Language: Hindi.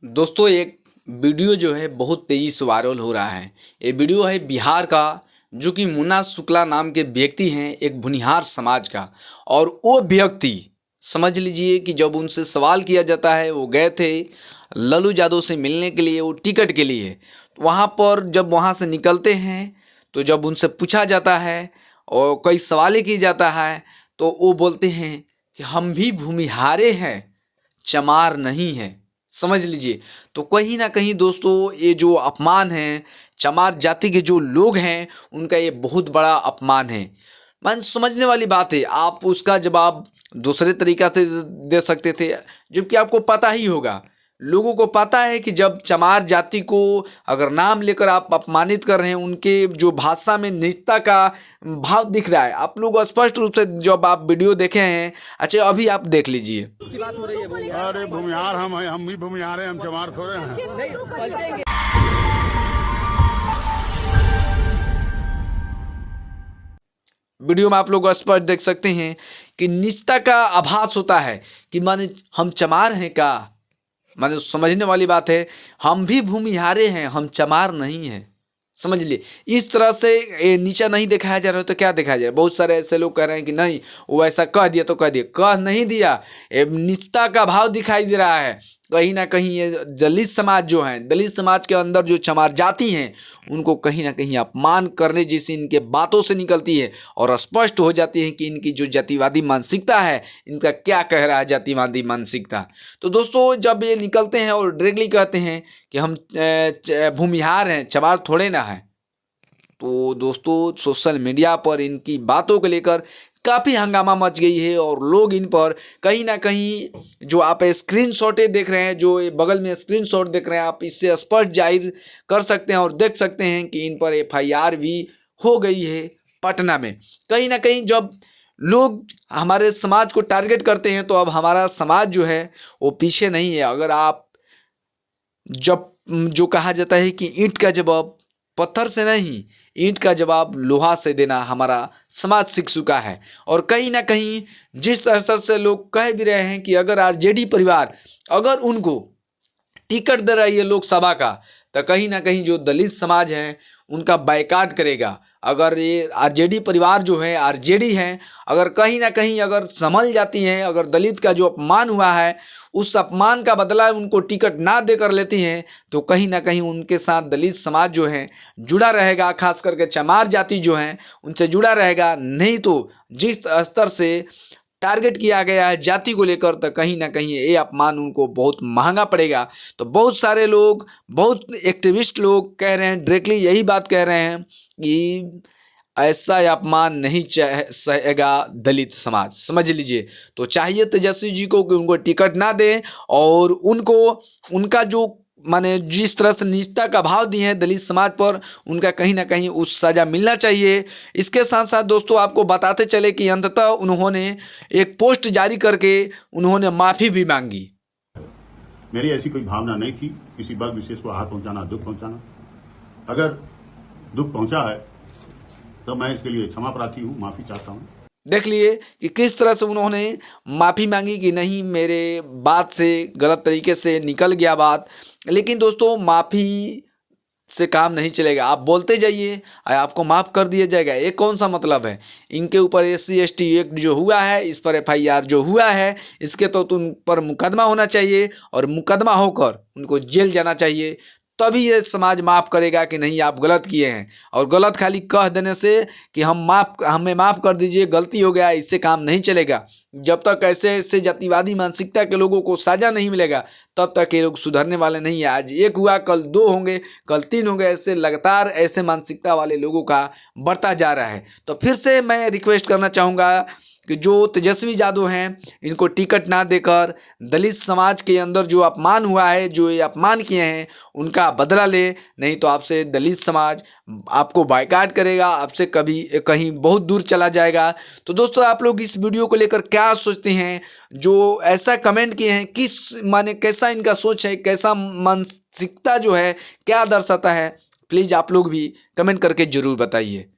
दोस्तों एक वीडियो जो है बहुत तेजी से वायरल हो रहा है। ये वीडियो है बिहार का, जो कि मुन्ना शुक्ला नाम के व्यक्ति हैं, एक भुनिहार समाज का। और वो व्यक्ति समझ लीजिए कि जब उनसे सवाल किया जाता है, वो गए थे लल्लू यादव से मिलने के लिए, वो टिकट के लिए। वहाँ पर जब वहाँ से निकलते हैं तो जब उनसे पूछा जाता है और कई सवाल किया जाता है तो वो बोलते हैं कि हम भी भूमिहारे हैं, चमार नहीं है। समझ लीजिए। तो कहीं ना कहीं दोस्तों ये जो अपमान है, चमार जाति के जो लोग हैं उनका ये बहुत बड़ा अपमान है। मान समझने वाली बात है। आप उसका जवाब दूसरे तरीका से दे सकते थे, जबकि आपको पता ही होगा, लोगों को पता है कि जब चमार जाति को अगर नाम लेकर आप अपमानित कर रहे हैं, उनके जो भाषा में नीचता का भाव दिख रहा है। आप लोग स्पष्ट रूप से जब आप वीडियो देखे हैं, अच्छा अभी आप देख लीजिए। अरे भूमिहार हम भी भूमिहार हैं, हम चमार थोड़े हैं। वीडियो में आप लोग स्पष्ट देख सकते हैं कि नीचता का आभास होता है कि माने हम चमार हैं का। माने समझने वाली बात है, हम भी भूमिहारे हैं, हम चमार नहीं हैं। समझ लिए। इस तरह से ये नीचा नहीं दिखाया जा रहा है तो क्या दिखाया जा रहा है। बहुत सारे ऐसे लोग कह रहे हैं कि नहीं वो ऐसा कह दिया तो कह दिया, कह नहीं दिया, ये नीचता का भाव दिखाई दे रहा है। कहीं ना कहीं ये दलित समाज जो है, दलित समाज के अंदर जो चमार जाति हैं, उनको कहीं ना कहीं अपमान करने जैसी इनके बातों से निकलती है और स्पष्ट हो जाती है कि इनकी जो जातिवादी मानसिकता है, इनका क्या कह रहा है जातिवादी मानसिकता। तो दोस्तों जब ये निकलते हैं और डायरेक्टली कहते हैं कि हम भूमिहार हैं, चमार थोड़े ना है, तो दोस्तों सोशल मीडिया पर इनकी बातों को लेकर काफ़ी हंगामा मच गई है। और लोग इन पर कहीं ना कहीं, जो आप स्क्रीनशॉटें देख रहे हैं, जो बगल में स्क्रीनशॉट देख रहे हैं, आप इससे स्पष्ट जाहिर कर सकते हैं और देख सकते हैं कि इन पर FIR भी हो गई है पटना में। कहीं ना कहीं जब लोग हमारे समाज को टारगेट करते हैं तो अब हमारा समाज जो है वो पीछे नहीं है। अगर आप जब जो कहा जाता है कि ईंट का जवाब पत्थर से नहीं, ईंट का जवाब लोहा से देना हमारा समाज सीख चुका है। और कहीं ना कहीं जिस स्तर से लोग कह भी रहे हैं कि अगर RJD परिवार अगर उनको टिकट दे रही है लोकसभा का, तो कहीं ना कहीं जो दलित समाज है उनका बायकाट करेगा। अगर ये RJD परिवार जो है, RJD है, अगर कहीं ना कहीं अगर संभल जाती हैं, अगर दलित का जो अपमान हुआ है उस अपमान का बदला उनको टिकट ना देकर लेती हैं, तो कहीं ना कहीं उनके साथ दलित समाज जो है जुड़ा रहेगा, खास करके चमार जाति जो है उनसे जुड़ा रहेगा। नहीं तो जिस स्तर से टारगेट किया गया है जाति को लेकर, तो कहीं ना कहीं ये अपमान उनको बहुत महंगा पड़ेगा। तो बहुत सारे लोग, बहुत एक्टिविस्ट लोग कह रहे हैं, डायरेक्टली यही बात कह रहे हैं कि ऐसा अपमान नहीं सहेगा दलित समाज। समझ लीजिए। तो चाहिए तेजस्वी जी को कि उनको टिकट ना दें और उनको उनका जो माने जिस तरह से नीचता का भाव दिए हैं दलित समाज पर, उनका कहीं ना कहीं उस सज़ा मिलना चाहिए। इसके साथ साथ दोस्तों आपको बताते चले कि अंततः उन्होंने एक पोस्ट जारी करके उन्होंने माफ़ी भी मांगी। मेरी ऐसी कोई भावना नहीं थी किसी वर्ग विशेष को हाथ पहुंचाना, दुख पहुंचाना। अगर दुख पहुंचा है तो मैं इसके लिए क्षमा प्रार्थी हूँ, माफ़ी चाहता हूँ। देख लिए कि किस तरह से उन्होंने माफ़ी मांगी कि नहीं मेरे बात से गलत तरीके से निकल गया बात। लेकिन दोस्तों माफ़ी से काम नहीं चलेगा। आप बोलते जाइए आपको माफ़ कर दिया जाएगा, ये कौन सा मतलब है। इनके ऊपर SC/ST एक्ट जो हुआ है, इस पर FIR जो हुआ है, इसके तो उन पर मुकदमा होना चाहिए और मुकदमा होकर उनको जेल जाना चाहिए। तभी ये समाज माफ़ करेगा कि नहीं आप गलत किए हैं। और गलत खाली कह देने से कि हमें माफ़ कर दीजिए, गलती हो गया, इससे काम नहीं चलेगा। जब तक ऐसे जातिवादी मानसिकता के लोगों को सज़ा नहीं मिलेगा तब तक ये लोग सुधरने वाले नहीं है। आज एक हुआ, कल 2 होंगे, कल 3 होंगे, ऐसे लगातार ऐसे मानसिकता वाले लोगों का बढ़ता जा रहा है। तो फिर से मैं रिक्वेस्ट करना चाहूँगा कि जो तेजस्वी यादव हैं इनको टिकट ना देकर दलित समाज के अंदर जो अपमान हुआ है, जो ये अपमान किए हैं, उनका बदला ले। नहीं तो आपसे दलित समाज आपको बायकाट करेगा, आपसे कभी कहीं बहुत दूर चला जाएगा। तो दोस्तों आप लोग इस वीडियो को लेकर क्या सोचते हैं? जो ऐसा कमेंट किए हैं, किस माने कैसा इनका सोच है, कैसा मानसिकता जो है क्या दर्शाता है, प्लीज़ आप लोग भी कमेंट करके ज़रूर बताइए।